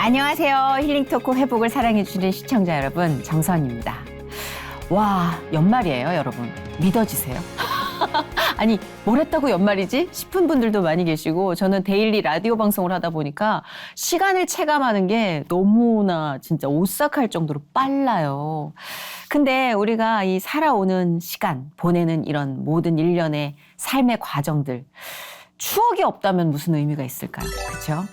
안녕하세요. 힐링토크 회복을 사랑해주시는 시청자 여러분, 정선입니다. 와, 연말이에요, 여러분. 믿어지세요? 아니, 뭘 했다고 연말이지? 싶은 분들도 많이 계시고, 저는 데일리 라디오 방송을 하다 보니까 시간을 체감하는 게 너무나 진짜 오싹할 정도로 빨라요. 근데 우리가 이 살아오는 시간, 보내는 이런 모든 일련의 삶의 과정들, 추억이 없다면 무슨 의미가 있을까요? 그렇죠?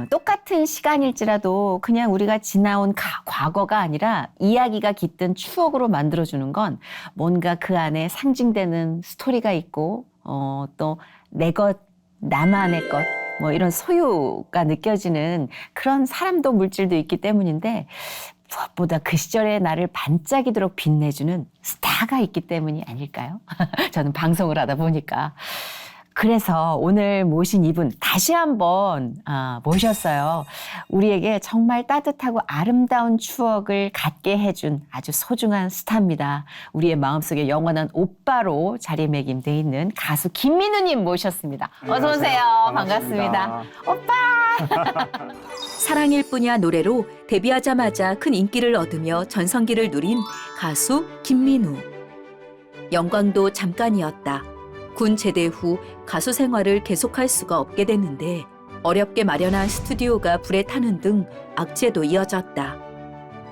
똑같은 시간일지라도 그냥 우리가 지나온 과거가 아니라 이야기가 깃든 추억으로 만들어주는 건 뭔가 그 안에 상징되는 스토리가 있고 또 내 것, 나만의 것, 뭐 이런 소유가 느껴지는 그런 사람도 물질도 있기 때문인데 무엇보다 그 시절의 나를 반짝이도록 빛내주는 스타가 있기 때문이 아닐까요? 저는 방송을 하다 보니까. 그래서 오늘 모신 이분 다시 한번 모셨어요. 우리에게 정말 따뜻하고 아름다운 추억을 갖게 해준 아주 소중한 스타입니다. 우리의 마음속에 영원한 오빠로 자리매김돼 있는 가수 김민우님 모셨습니다. 어서 오세요. 반갑습니다. 오빠! 사랑일 뿐이야 노래로 데뷔하자마자 큰 인기를 얻으며 전성기를 누린 가수 김민우. 영광도 잠깐이었다. 군 제대 후 가수 생활을 계속할 수가 없게 됐는데 어렵게 마련한 스튜디오가 불에 타는 등 악재도 이어졌다.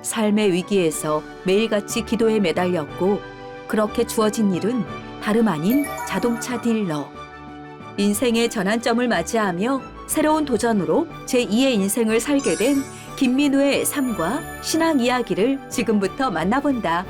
삶의 위기에서 매일같이 기도에 매달렸고 그렇게 주어진 일은 다름 아닌 자동차 딜러. 인생의 전환점을 맞이하며 새로운 도전으로 제2의 인생을 살게 된 김민우의 삶과 신앙 이야기를 지금부터 만나본다.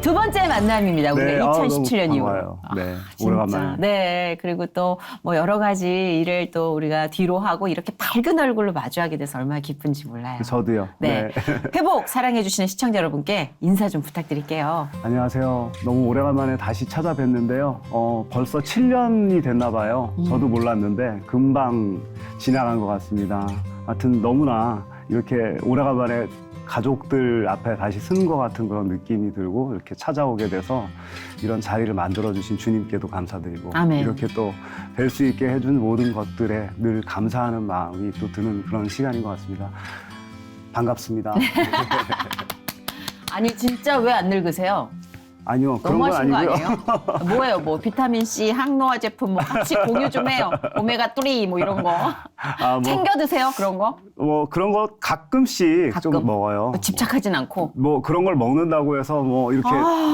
두 번째 만남입니다. 우리가 네, 2017년 이후. 반가워요. 네, 진짜. 오래간만에. 네, 그리고 또 뭐 여러 가지 일을 또 우리가 뒤로 하고 이렇게 밝은 얼굴로 마주하게 돼서 얼마나 기쁜지 몰라요. 저도요. 네. 회복 사랑해주시는 시청자 여러분께 인사 좀 부탁드릴게요. 안녕하세요. 너무 오래간만에 다시 찾아뵀는데요. 벌써 7년이 됐나 봐요. 저도 몰랐는데 금방 지나간 것 같습니다. 하여튼 너무나 이렇게 오래간만에 가족들 앞에 다시 선 것 같은 그런 느낌이 들고 이렇게 찾아오게 돼서 이런 자리를 만들어주신 주님께도 감사드리고 아멘. 이렇게 또 뵐 수 있게 해준 모든 것들에 늘 감사하는 마음이 또 드는 그런 시간인 것 같습니다. 반갑습니다. 아니 진짜 왜 안 늙으세요? 아니요, 그런 건 너무하신 거 아니고요. 아니에요? 뭐예요? 뭐 비타민C, 항노화 제품 뭐 같이 공유 좀 해요. 오메가3 뭐 이런 거. 챙겨 드세요? 그런 거? 뭐 그런 거 가끔씩 가끔? 좀 먹어요. 집착하진 않고. 뭐 그런 걸 먹는다고 해서 뭐 이렇게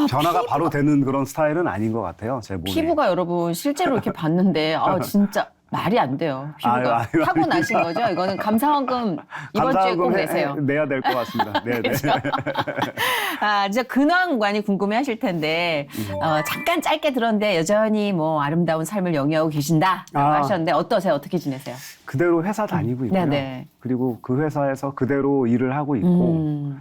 변화가 피부. 바로 되는 그런 스타일은 아닌 것 같아요, 제 몸에. 피부가 여러분 실제로 이렇게 봤는데 진짜 말이 안 돼요. 피부가 아유, 타고나신 거죠? 이거는 감사원금 이번 주에 꼭 내세요. 내야 될 것 같습니다. 네, 네. 이제 근황관이 궁금해 하실 텐데, 잠깐 짧게 들었는데 여전히 뭐 아름다운 삶을 영위하고 계신다라고 하셨는데 어떠세요? 어떻게 지내세요? 그대로 회사 다니고 있고요. 네네. 그리고 그 회사에서 그대로 일을 하고 있고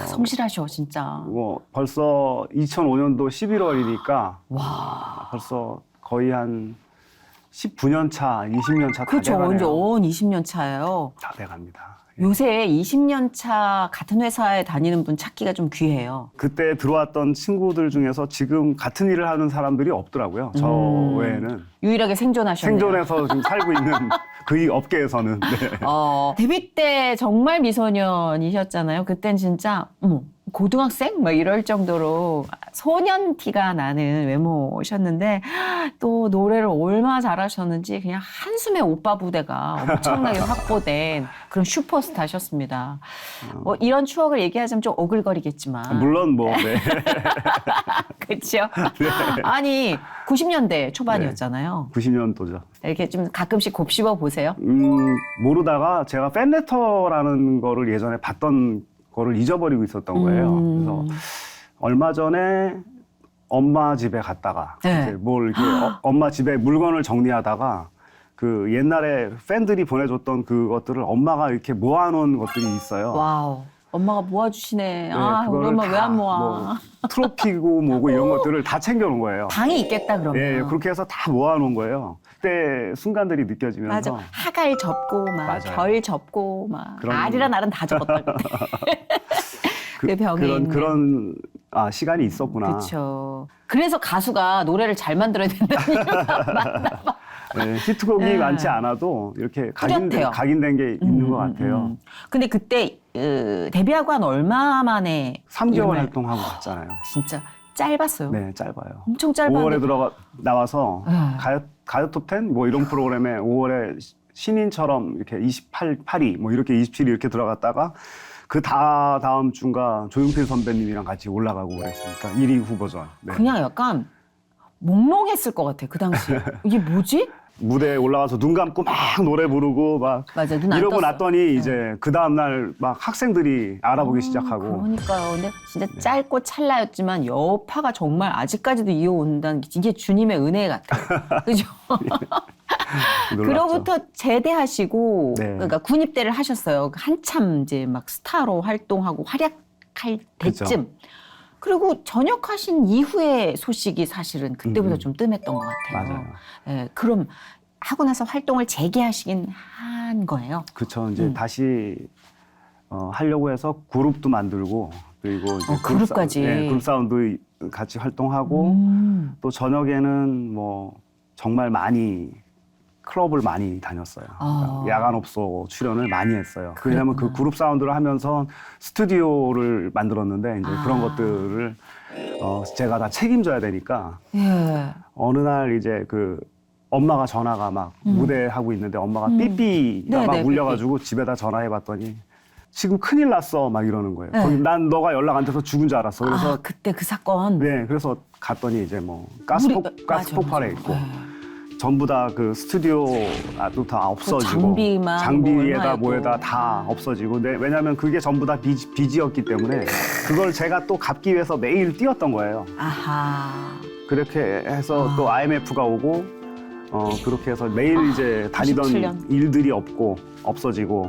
성실하셔, 진짜. 뭐 벌써 2005년도 11월이니까 와. 벌써 거의 한 19년 차, 20년 차 다 그렇죠. 돼가네요. 이제 온 20년 차예요. 다 돼갑니다. 요새 20년 차 같은 회사에 다니는 분 찾기가 좀 귀해요. 그때 들어왔던 친구들 중에서 지금 같은 일을 하는 사람들이 없더라고요. 저 외에는. 유일하게 생존하셨네요. 생존해서 지금 살고 있는 그 이 업계에서는. 네. 데뷔 때 정말 미소년이셨잖아요. 그땐 진짜 고등학생? 막 이럴 정도로 소년 티가 나는 외모셨는데 또 노래를 얼마나 잘하셨는지 그냥 한숨에 오빠 부대가 엄청나게 확보된 그런 슈퍼스타셨습니다. 이런 추억을 얘기하자면 좀 오글거리겠지만. 물론 뭐, 네. 그렇죠? 아니 90년대 초반이었잖아요. 90년도죠. 이렇게 좀 가끔씩 곱씹어 보세요. 모르다가 제가 팬레터라는 거를 예전에 봤던 거를 잊어버리고 있었던 거예요. 그래서 얼마 전에 엄마 집에 갔다가 네. 이제 뭘 이렇게 엄마 집에 물건을 정리하다가 그 옛날에 팬들이 보내줬던 그것들을 엄마가 이렇게 모아놓은 것들이 있어요. 와우. 엄마가 모아주시네. 네, 우리 그거를 엄마 왜 다 안 모아? 뭐 트로피고 뭐고 이런 것들을 다 챙겨놓은 거예요. 방이 있겠다 그러면. 예, 그렇게 해서 다 모아놓은 거예요. 그때 순간들이 느껴지면서 맞아. 하갈 접고 막 맞아요. 별 접고 막 그런- 알이랑 알은 다 접었다 그때. 그 병에 있는. 그런 시간이 있었구나. 그렇죠. 그래서 가수가 노래를 잘 만들어야 된다는 이유가 맞나 봐. 네, 히트곡이 네. 많지 않아도 이렇게 뚜렷해요. 각인된 게 있는 것 같아요. 근데 그때 데뷔하고 한 얼마 만에 3개월 이름을- 활동하고 갔잖아요. 진짜 짧았어요. 네, 짧아요. 엄청 짧았는데 5월에 나와서 네. 가요 톱10 뭐 이런 프로그램에 5월에 신인처럼 이렇게 28위 뭐 이렇게 27위 이렇게 들어갔다가 그 다음 주인가 조용필 선배님이랑 같이 올라가고 그랬으니까 1위 후보전. 네. 그냥 약간 몽롱했을 것 같아 그 당시에. 이게 뭐지? 무대에 올라가서 눈 감고 막 노래 부르고 막 맞아, 눈안 이러고 떴어요. 났더니 이제 그 다음 날 막 학생들이 알아보기 시작하고 그러니까요. 근데 진짜 네. 짧고 찰나였지만 여파가 정말 아직까지도 이어온다는 게 이게 주님의 은혜 같아요. 그죠? 놀랐죠. 그로부터 제대하시고 네. 그러니까 군입대를 하셨어요. 한참 이제 막 스타로 활동하고 활약할 때쯤. 그죠. 그리고 전역하신 이후의 소식이 사실은 그때보다 음. 좀 뜸했던 것 같아요. 맞아요. 예, 그럼 하고 나서 활동을 재개하시긴 한 거예요. 그렇죠. 이제 다시 하려고 해서 그룹도 만들고 그리고 이제 그룹까지. 그룹 사운드 같이 활동하고 또 저녁에는 뭐 정말 많이 클럽을 많이 다녔어요. 아. 야간업소 출연을 많이 했어요. 왜냐하면 그 그룹 사운드를 하면서 스튜디오를 만들었는데 이제 그런 것들을 제가 다 책임져야 되니까 예. 어느 날 이제 그 엄마가 전화가 막 무대하고 있는데 엄마가 삐삐가 막 네네, 울려가지고 집에다 전화해봤더니 지금 큰일 났어 막 이러는 거예요. 네. 거기 난 너가 연락 안 돼서 죽은 줄 알았어. 그래서 아, 그때 그 사건. 네, 그래서 갔더니 이제 뭐 가스 폭발에 있고 네. 전부 다 그 스튜디오도 다 없어지고 장비만 장비에다 뭐 뭐에다 얼마에도. 다 없어지고 왜냐하면 그게 전부 다 빚이었기 때문에 그걸 제가 또 갚기 위해서 매일 뛰었던 거예요. 아하. 그렇게 해서 또 IMF가 오고 그렇게 해서 매일 이제 다니던 97년. 일들이 없어지고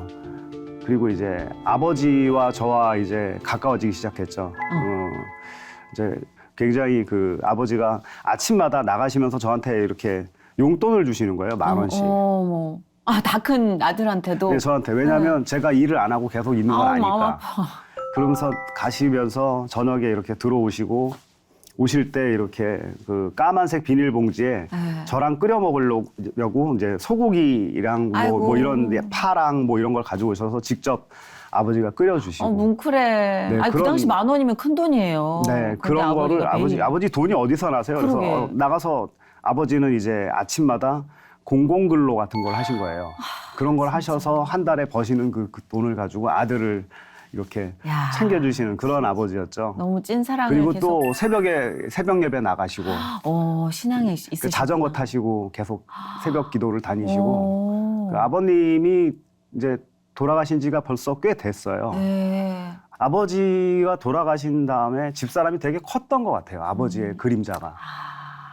그리고 이제 아버지와 저와 이제 가까워지기 시작했죠. 이제 굉장히 그 아버지가 아침마다 나가시면서 저한테 이렇게 용돈을 주시는 거예요. 10,000원씩. 어머. 아, 다 큰 아들한테도. 네, 저한테. 왜냐하면 제가 일을 안 하고 계속 있는 걸 아우, 마음 아니까. 아파. 그러면서 가시면서 저녁에 이렇게 들어오시고 오실 때 이렇게 그 까만색 비닐봉지에 네. 저랑 끓여 먹으려고 이제 소고기랑 아이고. 뭐 이런 파랑 뭐 이런 걸 가지고 오셔서 직접 아버지가 끓여주시고. 뭉클해. 네, 아니, 그 그런- 당시 10,000원이면 큰 돈이에요. 네, 근데 그런 거를 매일- 아버지 돈이 어디서 나세요? 그래서 그러게. 나가서 아버지는 이제 아침마다 공공근로 같은 걸 하신 거예요. 그런 걸 하셔서 한 달에 버시는 그 돈을 가지고 아들을 이렇게 야. 챙겨주시는 그런 아버지였죠. 너무 찐 사랑을 그리고 계속. 또 새벽 예배 나가시고 신앙에 그 있으시고. 자전거 타시고 계속 새벽 기도를 다니시고 그 아. 아버님이 이제 돌아가신 지가 벌써 꽤 됐어요. 네. 아버지가 돌아가신 다음에 집사람이 되게 컸던 것 같아요. 아버지의 그림자가.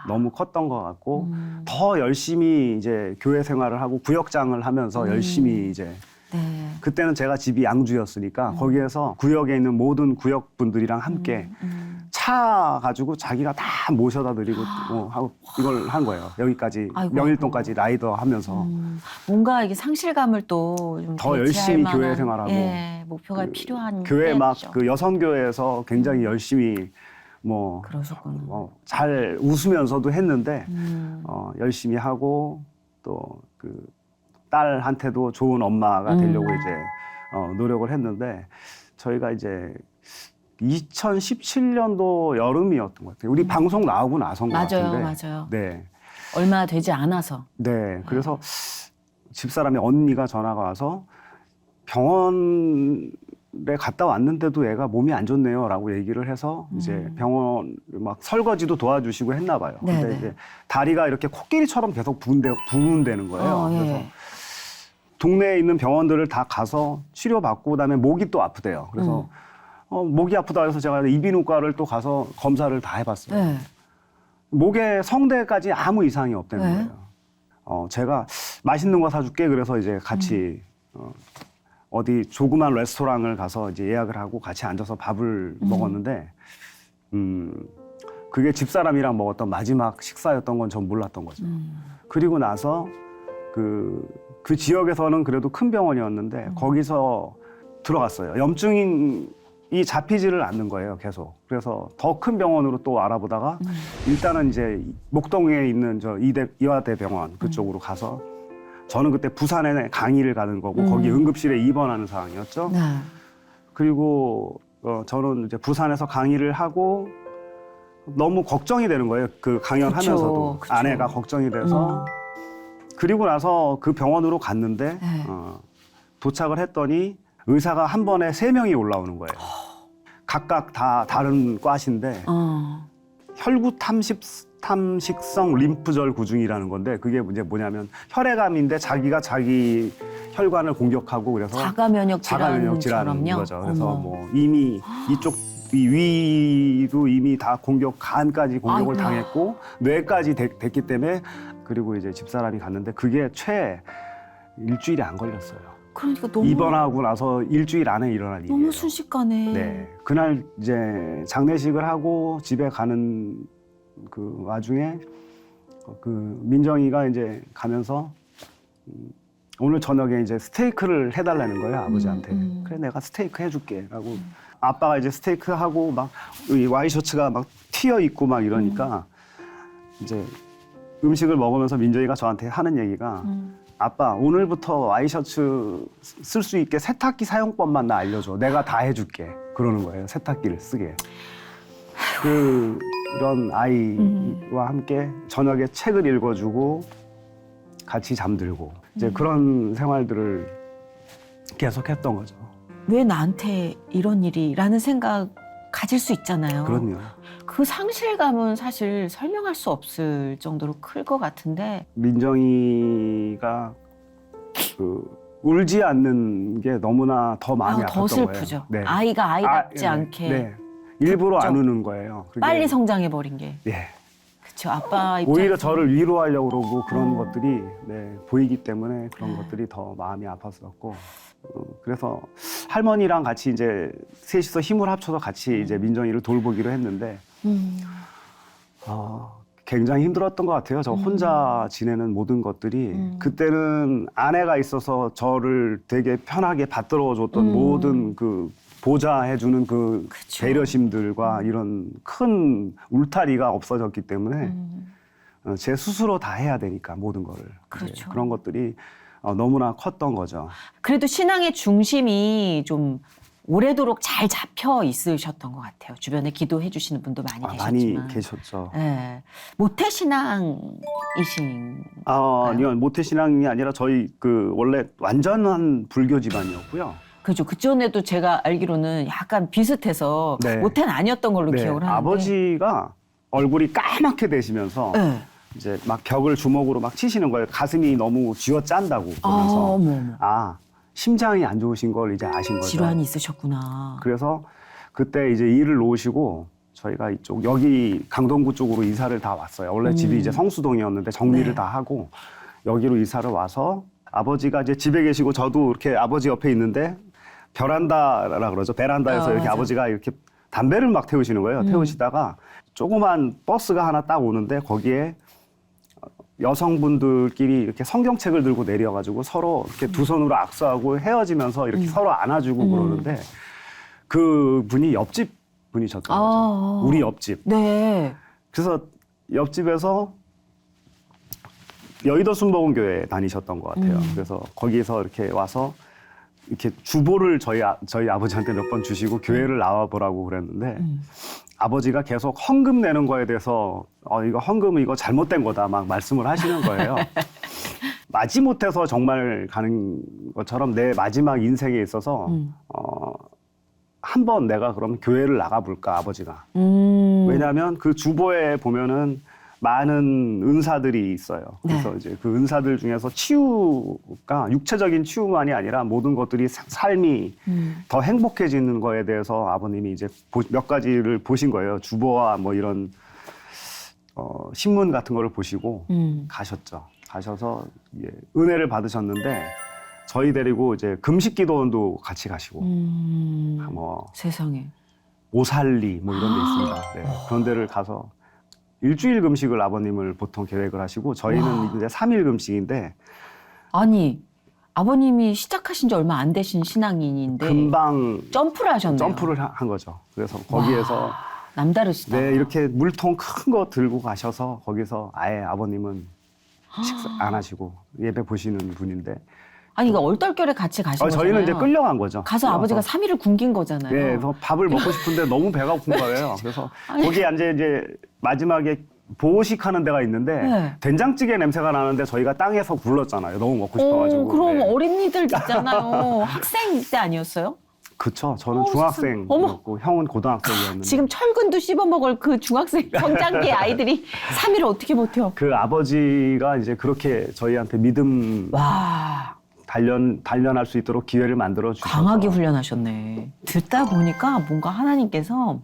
너무 컸던 것 같고 더 열심히 이제 교회 생활을 하고 구역장을 하면서 열심히 이제 네. 그때는 제가 집이 양주였으니까 거기에서 구역에 있는 모든 구역 분들이랑 함께 차 가지고 자기가 다 모셔다 드리고 하고 이걸 한 거예요. 여기까지 아이고. 명일동까지 라이더 하면서 뭔가 이게 상실감을 또좀 더 열심히 교회 생활하고 예, 목표가 필요한 교회 막 때였죠. 그 여성교회에서 굉장히 열심히 뭐 그러셨구나. 잘 웃으면서도 했는데 열심히 하고 또 그 딸한테도 좋은 엄마가 되려고 이제 노력을 했는데 저희가 이제 2017년도 여름이었던 것 같아요. 우리 방송 나오고 나선 것 같은데. 맞아요. 네. 얼마 되지 않아서. 네. 그래서 집사람의 언니가 전화가 와서 병원에 갔다 왔는데도 애가 몸이 안 좋네요라고 얘기를 해서 이제 병원 막 설거지도 도와주시고 했나 봐요. 네네. 근데 이제 다리가 이렇게 코끼리처럼 계속 부은다는 거예요. 예. 그래서 동네에 있는 병원들을 다 가서 치료받고 그다음에 목이 또 아프대요. 그래서 목이 아프다 해서 제가 이비인후과를 또 가서 검사를 다 해봤어요. 네. 목에 성대까지 아무 이상이 없다는 네. 거예요. 제가 맛있는 거 사줄게. 그래서 이제 같이 어디 조그만 레스토랑을 가서 이제 예약을 하고 같이 앉아서 밥을 먹었는데, 그게 집사람이랑 먹었던 마지막 식사였던 건 전 몰랐던 거죠. 그리고 나서 그 지역에서는 그래도 큰 병원이었는데 거기서 들어갔어요. 염증인 잡히지를 않는 거예요, 계속. 그래서 더 큰 병원으로 또 알아보다가 일단은 이제 목동에 있는 저 이화대 병원 그쪽으로 가서 저는 그때 부산에 강의를 가는 거고 거기 응급실에 입원하는 상황이었죠. 네. 그리고 저는 이제 부산에서 강의를 하고 너무 걱정이 되는 거예요. 그 강연하면서도 그쵸. 아내가 걱정이 돼서 그리고 나서 그 병원으로 갔는데 네. 도착을 했더니 의사가 한 번에 3명이 올라오는 거예요. 각각 다 다른 과신데 혈구 탐식성 림프절 구중이라는 건데 그게 이제 뭐냐면 혈액암인데 자기가 자기 혈관을 공격하고 그래서 자가 면역 자가 면역 질환인 질환처럼요. 거죠. 그래서 어머. 뭐 이미 이쪽 이 위도 이미 다 간까지 공격을 아이고야. 당했고 뇌까지 됐기 때문에 그리고 이제 집사람이 갔는데 그게 최 일주일이 안 걸렸어요. 그러니까 너무 입원하고 나서 일주일 안에 일어난 일이에요. 너무 순식간에. 네, 그날 이제 장례식을 하고 집에 가는 그 와중에 그 민정이가 이제 가면서 오늘 저녁에 이제 스테이크를 해달라는 거예요, 아버지한테. 그래, 내가 스테이크 해줄게라고. 아빠가 이제 스테이크 하고 막 이 와이셔츠가 막 튀어 있고 막 이러니까 이제 음식을 먹으면서 민정이가 저한테 하는 얘기가 아빠 오늘부터 와이셔츠 쓸 수 있게 세탁기 사용법만 나 알려줘. 내가 다 해줄게. 그러는 거예요. 세탁기를 쓰게. 그런 아이와 함께 저녁에 책을 읽어주고 같이 잠들고 이제 그런 생활들을 계속했던 거죠. 왜 나한테 이런 일이라는 생각 가질 수 있잖아요. 그럼요. 그 상실감은 사실 설명할 수 없을 정도로 클 것 같은데. 민정이가 울지 않는 게 너무나 더 마음이 아팠던 더 거예요. 슬프죠. 네. 아이가 아이답지 네, 않게 네. 일부러 안 좀 우는 거예요. 그게, 빨리 성장해 버린 게. 예. 그렇죠. 아빠 입장에서 오히려 저를 위로하려고 그러고 그런 것들이 보이기 때문에 그런 것들이 더 마음이 아팠었고 그래서 할머니랑 같이 이제 셋이서 힘을 합쳐서 같이 이제 민정이를 돌보기로 했는데 굉장히 힘들었던 것 같아요. 저 혼자 지내는 모든 것들이 그때는 아내가 있어서 저를 되게 편하게 받들어줬던 모든 그 보좌해주는 그 그쵸. 배려심들과 이런 큰 울타리가 없어졌기 때문에 제 스스로 다 해야 되니까 모든 거를 그렇죠. 그런 것들이 너무나 컸던 거죠. 그래도 신앙의 중심이 좀 오래도록 잘 잡혀 있으셨던 것 같아요. 주변에 기도해 주시는 분도 많이 계셨지만. 많이 계셨죠. 네. 모태 신앙이신. 아니요, 모태신앙이 아니라 저희 그 원래 완전한 불교 집안이었고요. 그죠. 그전에도 제가 알기로는 약간 비슷해서 네. 모태는 아니었던 걸로 네, 기억을 하는데. 아버지가 얼굴이 까맣게 되시면서 네. 이제 막 벽을 주먹으로 막 치시는 거예요. 가슴이 너무 쥐어짠다고 그러면서 어머. 심장이 안 좋으신 걸 이제 아신 거죠. 질환이 있으셨구나. 그래서 그때 이제 일을 놓으시고 저희가 이쪽 여기 강동구 쪽으로 이사를 다 왔어요. 원래 집이 이제 성수동이었는데 정리를 네. 다 하고 여기로 이사를 와서 아버지가 이제 집에 계시고 저도 이렇게 아버지 옆에 있는데 베란다라 그러죠. 베란다에서 이렇게 맞아. 아버지가 이렇게 담배를 막 태우시는 거예요. 태우시다가 조그만 버스가 하나 딱 오는데 거기에 여성분들끼리 이렇게 성경책을 들고 내려가지고 서로 이렇게 두 손으로 악수하고 헤어지면서 이렇게 서로 안아주고 그러는데 그 분이 옆집 분이셨던 거죠. 우리 옆집. 네. 그래서 옆집에서 여의도 순복음교회 다니셨던 것 같아요. 그래서 거기에서 이렇게 와서 이렇게 주보를 저희 아버지한테 몇 번 주시고 교회를 나와보라고 그랬는데 아버지가 계속 헌금 내는 거에 대해서 이거 헌금 이거 잘못된 거다 막 말씀을 하시는 거예요. 마지못해서 정말 가는 것처럼 내 마지막 인생에 있어서 한번 내가 그럼 교회를 나가볼까 아버지가. 왜냐하면 그 주보에 보면은 많은 은사들이 있어요. 그래서 네. 이제 그 은사들 중에서 치유가 육체적인 치유만이 아니라 모든 것들이 삶이 더 행복해지는 거에 대해서 아버님이 이제 몇 가지를 보신 거예요. 주보와 뭐 이런 신문 같은 거를 보시고 가셨죠. 가셔서 은혜를 받으셨는데 저희 데리고 이제 금식기도원도 같이 가시고 뭐 세상에. 오살리 뭐 이런 데 있습니다. 네, 그런 데를 가서 일주일 금식을 아버님을 보통 계획을 하시고 저희는 이제 3일 금식인데 아니 아버님이 시작하신 지 얼마 안 되신 신앙인인데 금방 점프를 하셨네요. 점프를 한 거죠. 그래서 거기에서 남다르시다. 네, 이렇게 물통 큰 거 들고 가셔서 거기서 아예 아버님은 식사 안 하시고 예배 보시는 분인데 아니 이거 얼떨결에 같이 가신 거잖아요. 저희는 이제 끌려간 거죠. 가서 아버지가 3일을 굶긴 거잖아요. 네, 그래서 밥을 먹고 싶은데 너무 배가 고픈 거예요. 그래서 아니. 거기 이제 마지막에 보호식하는 데가 있는데 네. 된장찌개 냄새가 나는데 저희가 땅에서 굴렀잖아요. 너무 먹고 싶어가지고. 그럼 네. 어린이들 있잖아요. 학생 때 아니었어요? 그쵸. 저는 세상에. 중학생이었고 형은 고등학생이었는데. 지금 철근도 씹어먹을 그 중학생 성장기 아이들이 3일을 어떻게 버텨? 그 아버지가 이제 그렇게 저희한테 믿음 와 단련할 수 있도록 기회를 만들어 주셔서 강하게 훈련하셨네. 듣다 보니까 뭔가 하나님께서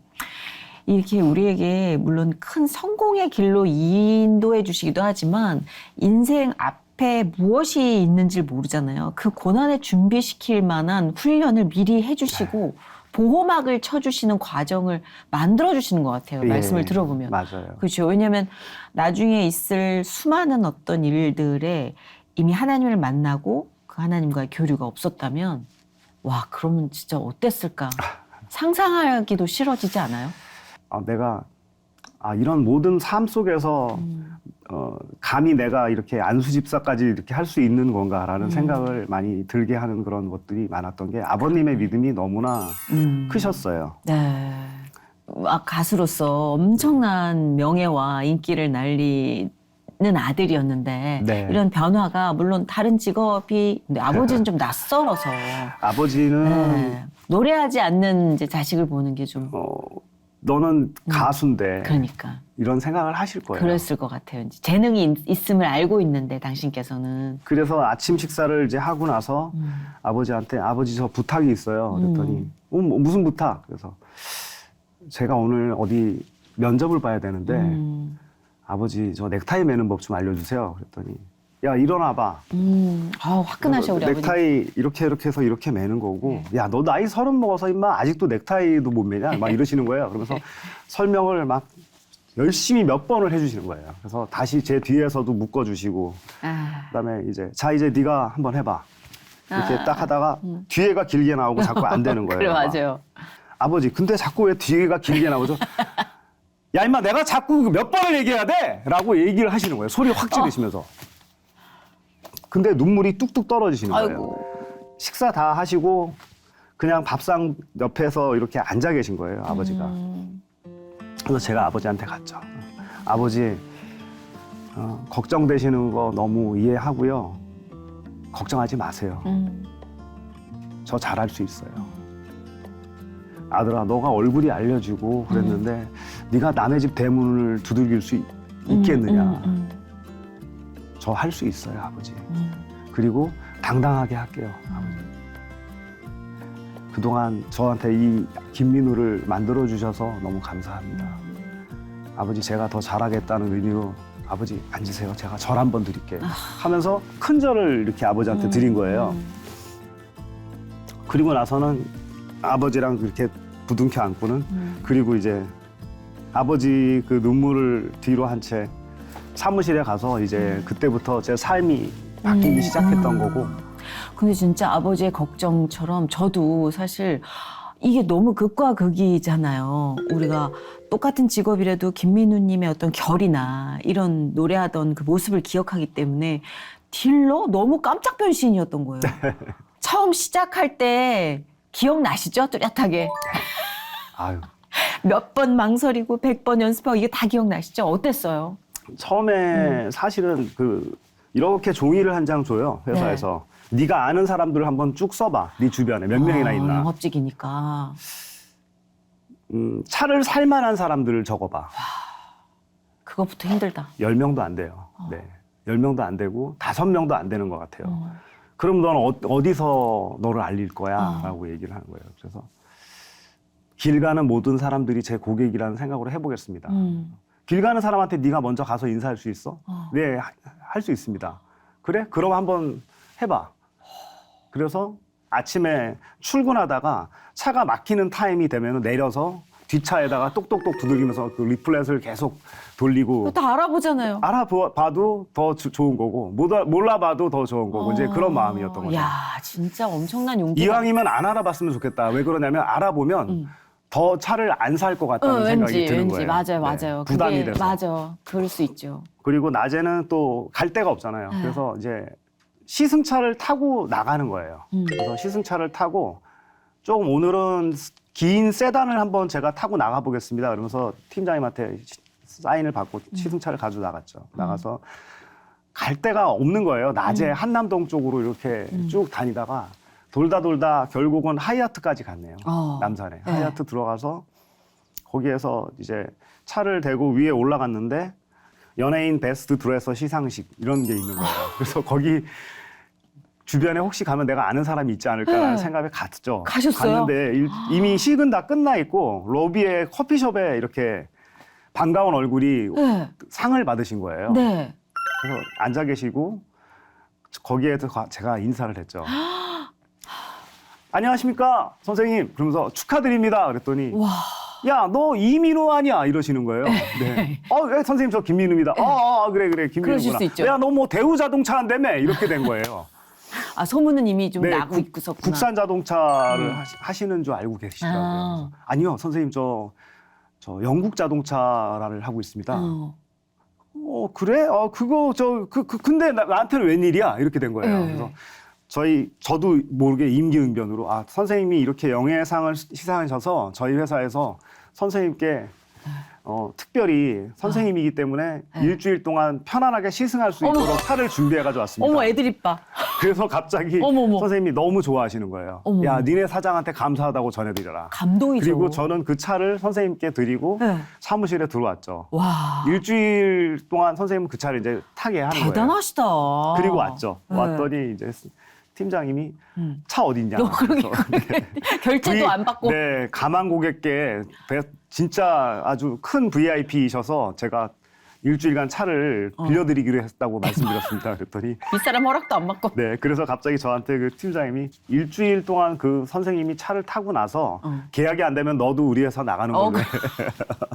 이렇게 우리에게 물론 큰 성공의 길로 인도해 주시기도 하지만 인생 앞에 무엇이 있는지 모르잖아요. 그 고난에 준비시킬 만한 훈련을 미리 해주시고 보호막을 쳐주시는 과정을 만들어주시는 것 같아요. 예, 말씀을 들어보면. 맞아요. 그렇죠. 왜냐하면 나중에 있을 수많은 어떤 일들에 이미 하나님을 만나고 그 하나님과의 교류가 없었다면 와 그러면 진짜 어땠을까. 상상하기도 싫어지지 않아요? 내가 이런 모든 삶 속에서 감히 내가 이렇게 안수집사까지 이렇게 할 수 있는 건가라는 생각을 많이 들게 하는 그런 것들이 많았던 게 아버님의 믿음이 너무나 크셨어요. 네. 가수로서 엄청난 명예와 인기를 날리는 아들이었는데 네. 이런 변화가 물론 다른 직업이 근데 아버지는 좀 낯설어서 아버지는 네. 노래하지 않는 이제 자식을 보는 게 좀 너는 가수인데 그러니까 이런 생각을 하실 거예요. 그랬을 것 같아요. 이제 재능이 있음을 알고 있는데 당신께서는 그래서 아침 식사를 이제 하고 나서 아버지한테 아버지 저 부탁이 있어요. 그랬더니 뭐 무슨 부탁? 그래서 제가 오늘 어디 면접을 봐야 되는데 아버지 저 넥타이 매는 법 좀 알려주세요. 그랬더니 야 일어나 봐. 화끈하셔 우리 아버님. 넥타이 이렇게 해서 이렇게 매는 거고 야 너 나이 30 먹어서 임마 아직도 넥타이도 못 매냐? 막 이러시는 거예요. 그러면서 설명을 막 열심히 몇 번을 해주시는 거예요. 그래서 다시 제 뒤에서도 묶어주시고 그다음에 이제 네가 한번 해봐. 이렇게 딱 하다가 뒤에가 길게 나오고 자꾸 안 되는 거예요. 그래 맞아요. 아버지 근데 자꾸 왜 뒤에가 길게 나오죠? 야 임마 내가 자꾸 몇 번을 얘기해야 돼? 라고 얘기를 하시는 거예요. 소리 확 지르시면서. 근데 눈물이 뚝뚝 떨어지시는 거예요. 아이고. 식사 다 하시고 그냥 밥상 옆에서 이렇게 앉아 계신 거예요. 아버지가. 그래서 제가 아버지한테 갔죠. 아버지 걱정되시는 거 너무 이해하고요. 걱정하지 마세요. 저 잘할 수 있어요. 아들아 너가 얼굴이 알려지고 그랬는데 네가 남의 집 대문을 두들길 수 있겠느냐. 저 할 수 있어요 아버지. 그리고 당당하게 할게요 아버지. 그동안 저한테 이 김민우를 만들어주셔서 너무 감사합니다. 아버지 제가 더 잘하겠다는 의미로 아버지 앉으세요. 제가 절 한번 드릴게요. 하면서 큰 절을 이렇게 아버지한테 드린 거예요. 그리고 나서는 아버지랑 이렇게 부둥켜 안고는 그리고 이제 아버지 그 눈물을 뒤로 한 채 사무실에 가서 이제 그때부터 제 삶이 바뀌기 시작했던 거고. 근데 진짜 아버지의 걱정처럼 저도 사실 이게 너무 극과 극이잖아요. 우리가 똑같은 직업이라도 김민우님의 어떤 결이나 이런 노래하던 그 모습을 기억하기 때문에 딜러 너무 깜짝 변신이었던 거예요. 처음 시작할 때 기억나시죠? 뚜렷하게. 아유. 몇 번 망설이고 100번 연습하고 이게 다 기억나시죠? 어땠어요? 처음에 사실은 이렇게 종이를 한 장 줘요 회사에서. 네가 아는 사람들을 한번 쭉 써봐. 네 주변에 몇 명이나 있나. 영업직이니까. 차를 살 만한 사람들을 적어봐. 그것부터 힘들다. 10명도 안 돼요. 네, 10명도 안 되고 5명도 안 되는 것 같아요. 그럼 넌 어디서 너를 알릴 거야? 라고 얘기를 하는 거예요. 그래서 길 가는 모든 사람들이 제 고객이라는 생각으로 해보겠습니다. 길 가는 사람한테 네가 먼저 가서 인사할 수 있어? 네, 할 수 있습니다. 그래? 그럼 한번 해봐. 그래서 아침에 출근하다가 차가 막히는 타임이 되면 내려서 뒷차에다가 똑똑똑 두들기면서 그 리플렛을 계속 돌리고 그거 다 알아보잖아요. 알아봐도 더 좋은 거고 몰라봐도 더 좋은 거고 이제 그런 마음이었던 거죠. 야, 진짜 엄청난 용기가. 이왕이면 안 알아봤으면 좋겠다. 왜 그러냐면 알아보면 더 차를 안 살 것 같다는 생각이 드는 거예요. 맞아요, 맞아요. 부담이 그게 돼서. 맞아, 그럴 수 있죠. 그리고 낮에는 또 갈 데가 없잖아요. 그래서 이제 시승차를 타고 나가는 거예요. 그래서 시승차를 타고 좀 오늘은 긴 세단을 한번 제가 타고 나가보겠습니다. 그러면서 팀장님한테 사인을 받고 시승차를 가지고 나갔죠. 나가서 갈 데가 없는 거예요. 낮에 한남동 쪽으로 이렇게 쭉 다니다가 돌다 결국은 하이아트까지 갔네요. 남산에. 네. 하이아트 들어가서 거기에서 이제 차를 대고 위에 올라갔는데 연예인 베스트 드레서 시상식 이런 게 있는 거예요. 그래서 거기 주변에 혹시 가면 내가 아는 사람이 있지 않을까라는 생각에 갔죠. 가셨어요? 갔는데 이미 식은 다 끝나 있고 로비에 커피숍에 이렇게 반가운 얼굴이 네. 상을 받으신 거예요. 네. 그래서 앉아 계시고 거기에서 제가 인사를 했죠. 안녕하십니까 선생님. 그러면서 축하드립니다. 그랬더니 와. 야, 너 이민호 아니야? 이러시는 거예요. 네. 네, 선생님 저 김민우입니다. 그래 그러실 김민우구나. 수 있죠. 야, 너 뭐 대우 자동차 한다며? 이렇게 된 거예요. 아, 소문은 이미 좀 네, 나고 있구나. 국산 자동차를 하시는 줄 알고 계시더라고요. 아. 그래서, 아니요, 선생님 저 영국 자동차를 하고 있습니다. 그래? 그거 근데 나한테는 웬일이야? 이렇게 된 거예요. 네. 그래서 저도 모르게 임기응변으로 선생님이 이렇게 영예상을 시상하셔서 저희 회사에서 선생님께 특별히 선생님이기 때문에 일주일 동안 편안하게 시승할 수 있도록 차를 준비해가지고 왔습니다. 어머, 애드립 봐. 그래서 갑자기 어머머. 선생님이 너무 좋아하시는 거예요. 어머. 야, 니네 사장한테 감사하다고 전해드려라. 감동이죠. 그리고 저는 그 차를 선생님께 드리고 네. 사무실에 들어왔죠. 와. 일주일 동안 선생님은 그 차를 이제 타게 하는 거예요. 대단하시다. 그리고 왔죠. 네. 왔더니 이제 팀장님이 차 어딨냐. 그러게. 결제도 안 받고. 네, 가만 고객께 진짜 아주 큰 VIP이셔서 제가 일주일간 차를 빌려드리기로 했다고 말씀드렸습니다. 그랬더니 윗사람 허락도 안 받고. 네, 그래서 갑자기 저한테 그 팀장님이 일주일 동안 그 선생님이 차를 타고 나서 계약이 안 되면 너도 우리 회사 나가는 걸로 해.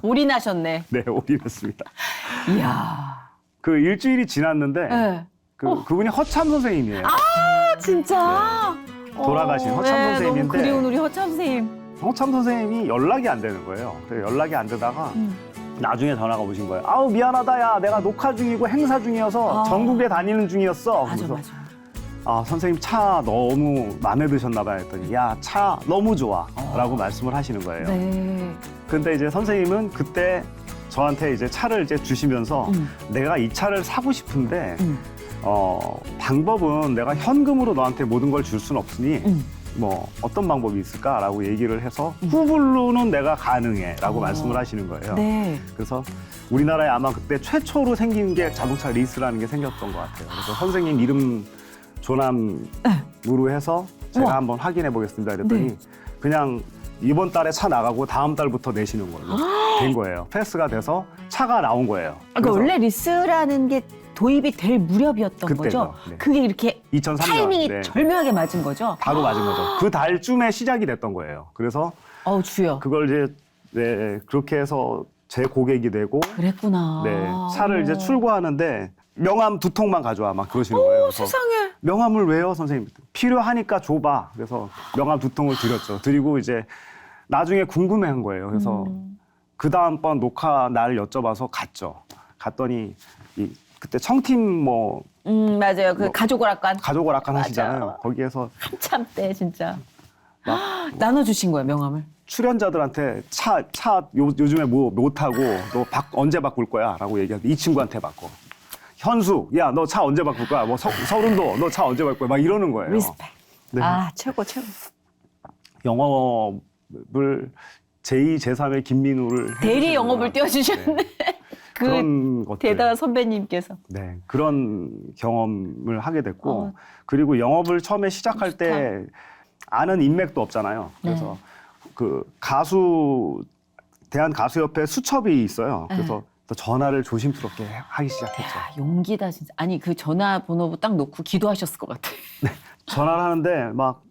올인하셨네. 네, 올인했습니다. 이야. 그 일주일이 지났는데 네. 그분이 허참 선생님이에요. 진짜. 돌아가신 허참 선생님인데. 너무 그리운 우리 허참 선생님. 허참 선생님이 연락이 안 되는 거예요. 그래서 연락이 안 되다가 나중에 전화가 오신 거예요. 아우 미안하다 야 내가 녹화 중이고 행사 중이어서 전국에 다니는 중이었어. 맞아, 그래서 맞아. 선생님 차 너무 마음에 드셨나 봐요 했더니 야 차 너무 좋아 라고 말씀을 하시는 거예요. 네. 근데 이제 선생님은 그때 저한테 이제 차를 이제 주시면서 내가 이 차를 사고 싶은데 방법은 내가 현금으로 너한테 모든 걸 줄 수는 없으니 뭐 어떤 방법이 있을까라고 얘기를 해서 후불로는 내가 가능해라고 말씀을 하시는 거예요. 네. 그래서 우리나라에 아마 그때 최초로 생긴 게 자동차 리스라는 게 생겼던 것 같아요. 그래서 선생님 이름 조남으로 해서 제가 우와. 한번 확인해 보겠습니다. 그랬더니 네. 그냥 이번 달에 차 나가고 다음 달부터 내시는 걸로 된 거예요. 패스가 돼서 차가 나온 거예요. 그러니까 원래 리스라는 게 도입이 될 무렵이었던 그때죠. 거죠. 네. 그게 이렇게 2003년 타이밍이 네. 절묘하게 맞은 거죠. 바로 맞은 거죠. 그 달쯤에 시작이 됐던 거예요. 그래서 주여. 그걸 이제 네, 그렇게 해서 제 고객이 되고 그랬구나. 네, 차를 이제 출고하는데 명함 2통만 가져와 막 그러시는 거예요. 그래서 세상에. 명함을 왜요, 선생님? 필요하니까 줘봐. 그래서 명함 2통을 드렸죠. 드리고 이제 나중에 궁금해한 거예요. 그래서 그 다음번 녹화 날 여쭤봐서 갔죠. 갔더니 그때 청팀 뭐 맞아요. 그 가족 오락관 가족 오락관 맞아. 하시잖아요. 거기에서 한참 때 진짜 막 나눠주신 거예요 명함을. 출연자들한테 차 요즘에 뭐 못하고 너 언제 바꿀 거야? 라고 얘기하는데 이 친구한테 바꿔. 현수, 야, 너 차 언제 바꿀 거야? 뭐 서른도, 너 차 언제 바꿀 거야? 막 이러는 거예요. 리스펙. 네. 최고 최고. 영업을 제2, 제3의 김민우를 대리 해주시는구나. 영업을 띄워주셨네. 그 그런 것들. 대단한 선배님께서. 네, 그런 경험을 하게 됐고, 어. 그리고 영업을 처음에 시작할 때 아는 인맥도 없잖아요. 그래서 그 대한가수협회 수첩이 있어요. 그래서 또 전화를 조심스럽게 하기 시작했죠. 야, 용기다 진짜. 아니 그 전화번호 딱 놓고 기도하셨을 것 같아. 전화를 하는데 막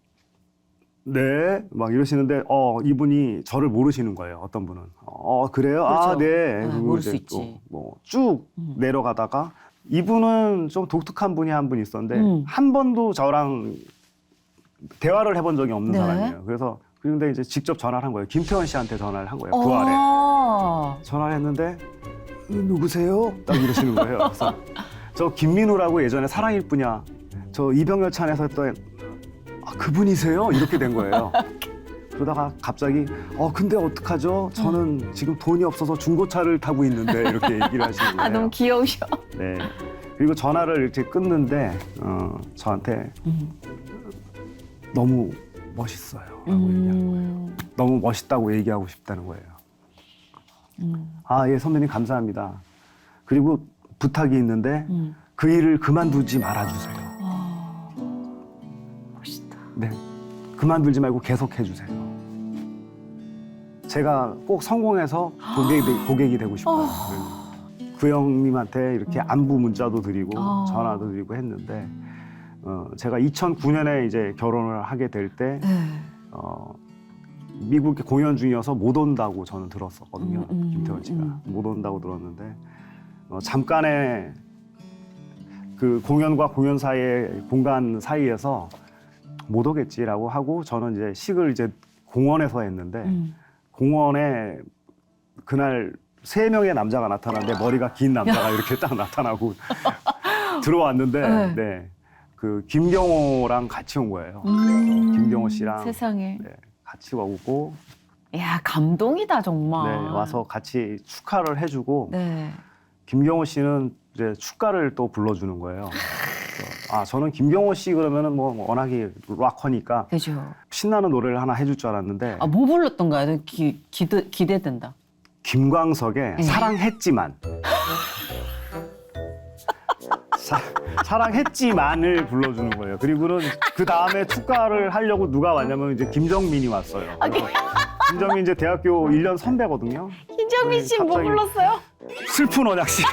네, 막 이러시는데 이분이 저를 모르시는 거예요. 어떤 분은 그래요? 그렇죠. 아, 네. 아, 그리고 모를 이제 수 있지. 뭐쭉 내려가다가 이분은 좀 독특한 분이 한 분 있었는데 한 번도 저랑 대화를 해본 적이 없는 네. 사람이에요. 그래서 그런데 이제 직접 전화를 한 거예요. 김태원 씨한테 전화를 한 거예요. 부활에. 전화를 했는데 누구세요? 딱 이러시는 거예요. 그래서 저 김민우라고 예전에 사랑일 뿐이야. 저 이병열찬에서 했던 그분이세요? 이렇게 된 거예요. 그러다가 갑자기 근데 어떡하죠? 저는 지금 돈이 없어서 중고차를 타고 있는데 이렇게 얘기를 하시는 거예요. 아, 너무 귀여우셔. 네. 그리고 전화를 이렇게 끊는데 저한테 너무 멋있어요. 라고 얘기하는 거예요. 너무 멋있다고 얘기하고 싶다는 거예요. 아, 예, 선배님 감사합니다. 그리고 부탁이 있는데 그 일을 그만두지 말아주세요. 멋있다. 네, 그만두지 말고 계속 해주세요. 제가 꼭 성공해서 고객이 되고 싶어요. 그 형님한테 이렇게 안부 문자도 드리고 전화도 드리고 했는데 제가 2009년에 이제 결혼을 하게 될 때 미국에 공연 중이어서 못 온다고 저는 들었었거든요. 김태원 씨가 못 온다고 들었는데 잠깐의 그 공연과 공연 사이의 공간 사이에서 못 오겠지라고 하고 저는 이제 식을 이제 공원에서 했는데 공원에 그날 3명의 남자가 나타났는데 머리가 긴 남자가 이렇게 딱 나타나고 들어왔는데 네. 그 김경호랑 같이 온 거예요. 김경호 씨랑 세상에. 네, 같이 오고 야, 감동이다 정말. 네, 와서 같이 축하를 해주고 네. 김경호 씨는 이제 축가를 또 불러주는 거예요. 그래서 저는 김경호 씨 그러면은 뭐 워낙에 락커니까 그죠. 신나는 노래를 하나 해줄 줄 알았는데 뭐 불렀던가요? 기대된다. 김광석의 사랑했지만 사랑했지만을 불러주는 거예요. 그리고는 그 다음에 축가를 하려고 누가 왔냐면 이제 김정민이 왔어요. 그래서 김정민 이제 대학교 1년 선배거든요. 김정민 씨 뭐 갑자기 불렀어요? 슬픈 언약식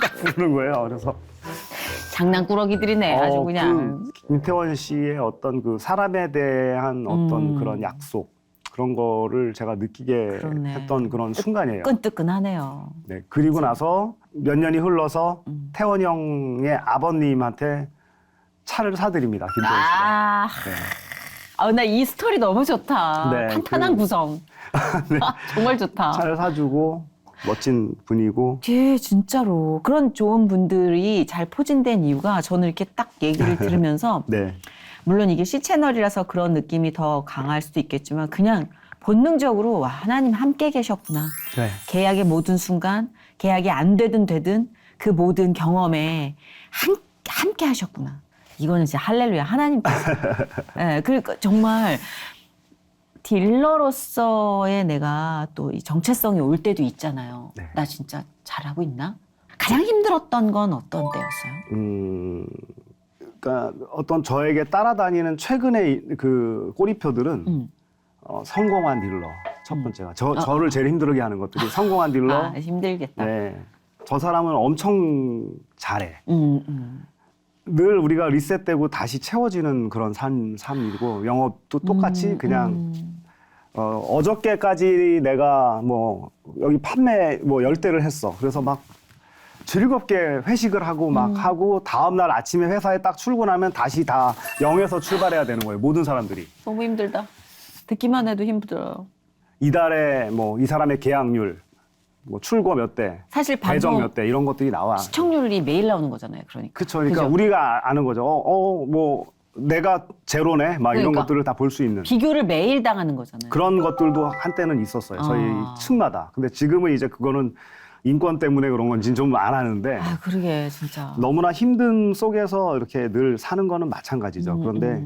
딱 부르는 거예요. 그래서 장난꾸러기들이네. 아주 그냥. 그 김태원 씨의 어떤 그 사람에 대한 어떤 그런 약속 그런 거를 제가 느끼게 그렇네. 했던 그런 순간이에요. 끈뜨끈하네요. 네, 그리고 나서 몇 년이 흘러서 태원 형의 아버님한테 차를 사드립니다. 김태원 씨가. 네. 나 이 스토리 너무 좋다. 네, 탄탄한 구성. 네. 정말 좋다. 차를 사주고 멋진 분이고. 진짜로 그런 좋은 분들이 잘 포진된 이유가 저는 이렇게 딱 얘기를 들으면서 네. 물론 이게 C채널이라서 그런 느낌이 더 강할 수도 있겠지만 그냥 본능적으로 와, 하나님 함께 계셨구나. 네. 계약의 모든 순간, 계약이 안 되든 그 모든 경험에 함께 하셨구나. 이거는 진짜 할렐루야 하나님께서. 네, 그러니까 정말 딜러로서의 내가 또 이 정체성이 올 때도 있잖아요. 네. 나 진짜 잘하고 있나? 가장 힘들었던 건 어떤 때였어요? 그러니까 어떤 저에게 따라다니는 최근의 그 꼬리표들은 성공한 딜러 첫 번째가 저를 제일 힘들게 하는 것들이 성공한 딜러. 힘들겠다. 네, 저 사람은 엄청 잘해. 음. 늘 우리가 리셋되고 다시 채워지는 그런 삶이고 영업도 똑같이 그냥 어저께까지 내가 뭐 여기 판매 뭐 10대를 했어. 그래서 막 즐겁게 회식을 하고 막 하고 다음날 아침에 회사에 딱 출근하면 다시 다 0에서 출발해야 되는 거예요. 모든 사람들이. 너무 힘들다. 듣기만 해도 힘들어요. 이달에 뭐 이 사람의 계약률, 뭐 출고 몇 대, 사실 배정 방송 몇 대 이런 것들이 나와. 시청률이 매일 나오는 거잖아요. 그러니까. 그쵸. 그러니까 그죠? 우리가 아는 거죠. 뭐 내가 제로네, 막 이런 그러니까. 것들을 다 볼 수 있는. 비교를 매일 당하는 거잖아요. 그런 것들도 한때는 있었어요. 저희 층마다. 근데 지금은 이제 그거는 인권 때문에 그런 건지 좀 안 하는데 그러게 진짜. 너무나 힘든 속에서 이렇게 늘 사는 거는 마찬가지죠. 그런데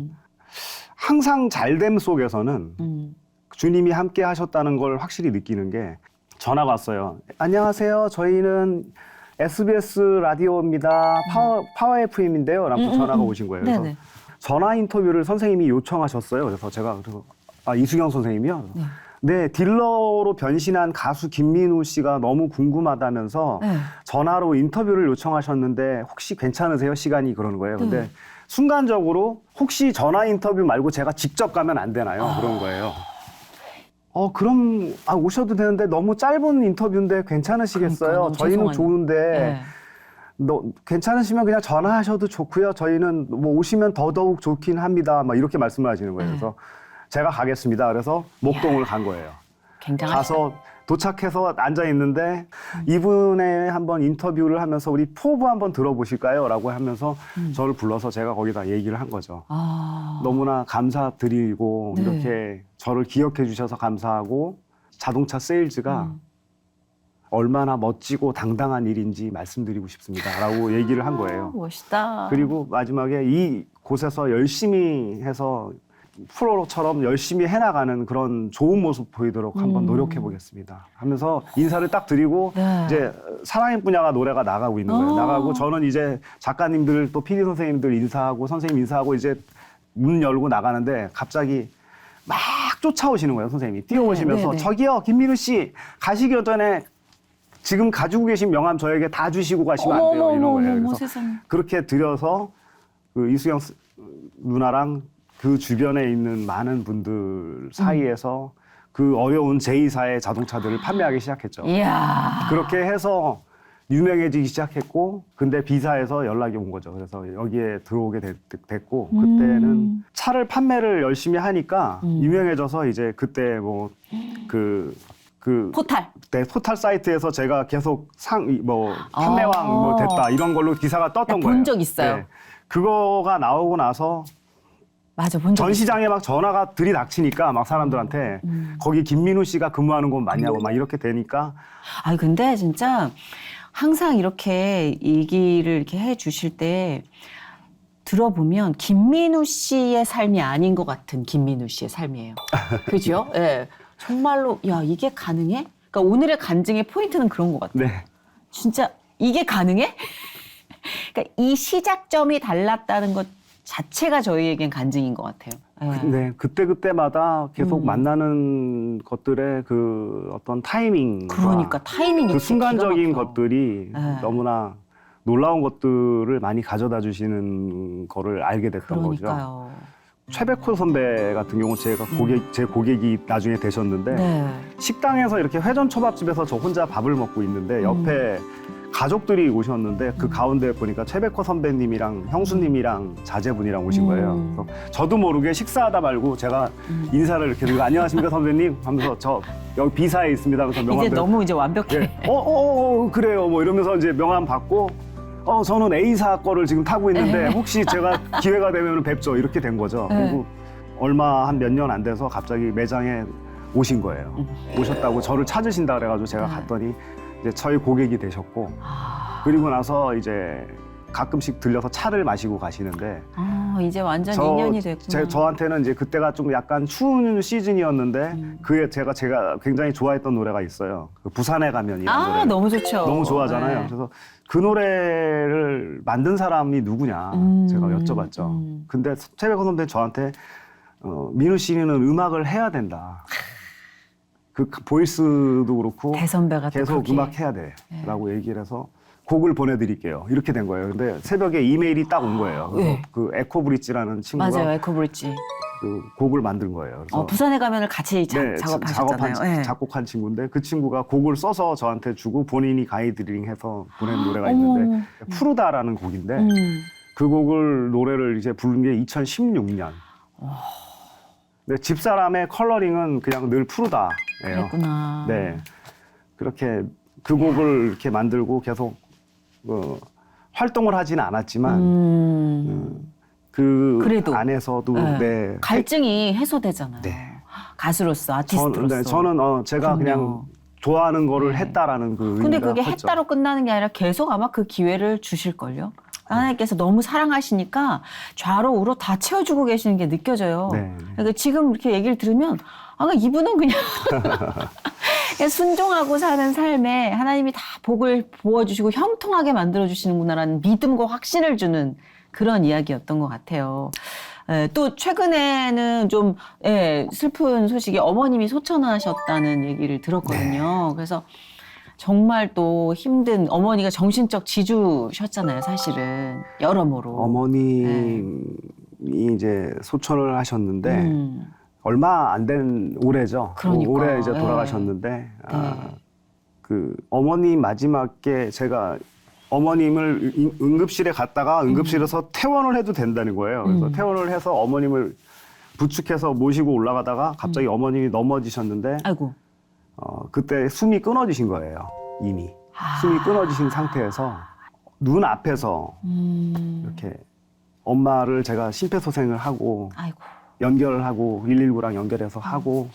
항상 잘됨 속에서는 주님이 함께 하셨다는 걸 확실히 느끼는 게 전화가 왔어요. 안녕하세요. 저희는 SBS 라디오입니다. 파워 FM인데요. 라고 전화가 오신 거예요. 그래서 네네. 전화 인터뷰를 선생님이 요청하셨어요. 그래서 제가 이수경 선생님이요? 네, 딜러로 변신한 가수 김민우 씨가 너무 궁금하다면서 네. 전화로 인터뷰를 요청하셨는데 혹시 괜찮으세요? 시간이 그러는 거예요. 근데 순간적으로 혹시 전화 인터뷰 말고 제가 직접 가면 안 되나요? 그런 거예요. 그럼 오셔도 되는데 너무 짧은 인터뷰인데 괜찮으시겠어요? 그러니까, 너무 저희는 죄송하네. 좋은데 네. 괜찮으시면 그냥 전화하셔도 좋고요. 저희는 뭐 오시면 더더욱 좋긴 합니다. 막 이렇게 말씀을 하시는 거예요. 그래서 제가 가겠습니다. 그래서 목동을 간 거예요. 굉장하시다. 가서 도착해서 앉아 있는데 이분의 한번 인터뷰를 하면서 우리 포부 한번 들어보실까요? 라고 하면서 저를 불러서 제가 거기다 얘기를 한 거죠. 너무나 감사드리고 네. 이렇게 저를 기억해 주셔서 감사하고 자동차 세일즈가 얼마나 멋지고 당당한 일인지 말씀드리고 싶습니다. 라고 얘기를 한 거예요. 멋있다. 그리고 마지막에 이 곳에서 열심히 해서 프로처럼 열심히 해나가는 그런 좋은 모습 보이도록 한번 노력해 보겠습니다. 하면서 인사를 딱 드리고 네. 이제 사랑의 분야가 노래가 나가고 있는 거예요. 나가고 저는 이제 작가님들 또 PD 선생님들 인사하고 선생님 인사하고 이제 문 열고 나가는데 갑자기 막 쫓아오시는 거예요. 선생님이 뛰어오시면서 네. 저기요 김민우 씨 가시기 전에 지금 가지고 계신 명함 저에게 다 주시고 가시면 안 돼요. 이런 거예요. 그래서 세상에. 그렇게 드려서 그 이수경 누나랑 그 주변에 있는 많은 분들 사이에서 그 어려운 제2사의 자동차들을 판매하기 시작했죠. 이야. 그렇게 해서 유명해지기 시작했고 근데 B사에서 연락이 온 거죠. 그래서 여기에 들어오게 됐고 그때는 차를 판매를 열심히 하니까 유명해져서 이제 그때 뭐 포탈. 네, 포탈 사이트에서 제가 계속 판매왕 뭐 됐다 이런 걸로 기사가 떴던 거예요. 본 적 있어요. 네. 그거가 나오고 나서 맞아, 본 적 있어요. 전시장에 막 전화가 들이닥치니까 막 사람들한테 거기 김민우 씨가 근무하는 곳 맞냐고 막 이렇게 되니까 아니 근데 진짜 항상 이렇게 얘기를 이렇게 해 주실 때 들어보면 김민우 씨의 삶이 아닌 것 같은 김민우 씨의 삶이에요. 그죠? 예. 네. 정말로 야 이게 가능해? 그러니까 오늘의 간증의 포인트는 그런 것 같아요. 네. 진짜 이게 가능해? 그러니까 이 시작점이 달랐다는 것 자체가 저희에겐 간증인 것 같아요. 예. 네, 그때마다 계속 만나는 것들의 그 어떤 타이밍. 그러니까 타이밍이 그 진짜 순간적인 기가 막혀. 것들이 네. 너무나 놀라운 것들을 많이 가져다 주시는 거를 알게 됐던 거죠. 그러니까요. 최백호 선배 같은 경우 제 고객이 나중에 되셨는데 네. 식당에서 이렇게 회전 초밥집에서 저 혼자 밥을 먹고 있는데 옆에 가족들이 오셨는데 그 가운데 보니까 최백호 선배님이랑 형수님이랑 자제분이랑 오신 거예요. 그래서 저도 모르게 식사하다 말고 제가 인사를 이렇게 드리고 안녕하십니까 선배님 하면서 저 여기 B사에 있습니다 하면서 명함 이제 너무 이제 완벽해. 네. 그래요 뭐 이러면서 이제 명함 받고 저는 A사 거를 지금 타고 있는데 혹시 제가 기회가 되면 뵙죠 이렇게 된 거죠. 네. 그리고 얼마 한 몇 년 안 돼서 갑자기 매장에 오신 거예요. 오셨다고 저를 찾으신다 그래가지고 제가 갔더니 이제 저희 고객이 되셨고 그리고 나서 이제 가끔씩 들려서 차를 마시고 가시는데 이제 완전 인연이 됐구나. 저한테는 이제 그때가 좀 약간 추운 시즌이었는데 그에 제가 굉장히 좋아했던 노래가 있어요. 그 부산에 가면이라는 노래. 너무 좋죠. 너무 좋아하잖아요. 네. 그래서 그 노래를 만든 사람이 누구냐 제가 여쭤봤죠. 근데 최백호 선배는 저한테 민우 씨는 음악을 해야 된다. 그 보이스도 그렇고 대선배가 또 계속 그렇게. 음악 해야 돼라고 얘기를 해서 곡을 보내드릴게요. 이렇게 된 거예요. 근데 새벽에 이메일이 딱 온 거예요. 그래서 네. 그 에코브릿지라는 친구가 맞아요, 에코브릿지. 그 곡을 만든 거예요. 그래서 부산에 가면을 같이 네, 작업하셨잖아요. 네. 작곡한 친구인데 그 친구가 곡을 써서 저한테 주고 본인이 가이드링해서 보낸 노래가 있는데 푸르다라는 곡인데 그 노래를 이제 부른 게 2016년. 근데 집사람의 컬러링은 그냥 늘 푸르다예요. 그랬구나. 네, 그렇게 그 곡을 이렇게 만들고 계속 활동을 하지는 않았지만 그 그래도. 안에서도 네. 네. 갈증이 해소되잖아요. 네. 가수로서, 아티스트로서. 저는 제가 그럼요. 그냥 좋아하는 거를 네. 했다라는 그 근데 의미가 그게 컸죠. 했다로 끝나는 게 아니라 계속 아마 그 기회를 주실걸요. 하나님께서 너무 사랑하시니까 좌로 우로 다 채워주고 계시는 게 느껴져요. 네. 그러니까 지금 이렇게 얘기를 들으면 이분은 그냥 그냥 순종하고 사는 삶에 하나님이 다 복을 부어주시고 형통하게 만들어주시는구나라는 믿음과 확신을 주는 그런 이야기였던 것 같아요. 또 최근에는 좀 슬픈 소식이 어머님이 소천하셨다는 얘기를 들었거든요. 그래서 정말 또 힘든 어머니가 정신적 지주셨잖아요, 사실은. 여러모로. 어머님이 이제 소천을 하셨는데 얼마 안 된 올해죠. 그러니까. 올해 이제 예. 돌아가셨는데 그 어머님 마지막에 제가 어머님을 응급실에 갔다가 응급실에서 퇴원을 해도 된다는 거예요. 그래서 퇴원을 해서 어머님을 부축해서 모시고 올라가다가 갑자기 어머님이 넘어지셨는데 아이고. 그때 숨이 끊어지신 거예요. 이미 아. 숨이 끊어지신 상태에서 눈 앞에서 이렇게 엄마를 제가 심폐소생을 하고 아이고. 연결을 하고 119랑 연결해서 하고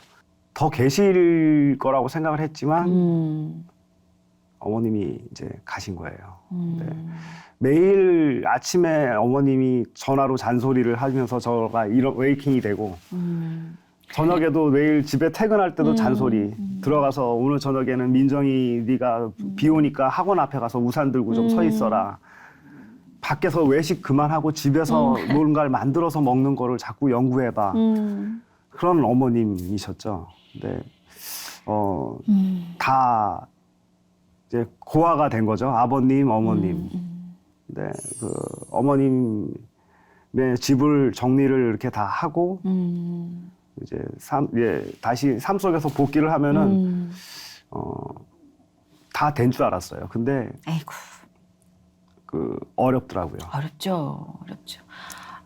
더 계실 거라고 생각을 했지만 어머님이 이제 가신 거예요. 네. 매일 아침에 어머님이 전화로 잔소리를 하면서 저가 이런 웨이킹이 되고 저녁에도 매일 집에 퇴근할 때도 잔소리 들어가서 오늘 저녁에는 민정이 네가 비 오니까 학원 앞에 가서 우산 들고 좀 서 있어라. 밖에서 외식 그만하고 집에서 뭔가를 만들어서 먹는 거를 자꾸 연구해봐. 그런 어머님이셨죠. 근데 다 이제 고아가 된 거죠. 아버님, 어머님. 네, 그 어머님의 집을 정리를 이렇게 다 하고 이제 다시 삶 속에서 복귀를 하면은 다 된 줄 알았어요. 근데 아이고. 어렵더라고요. 어렵죠.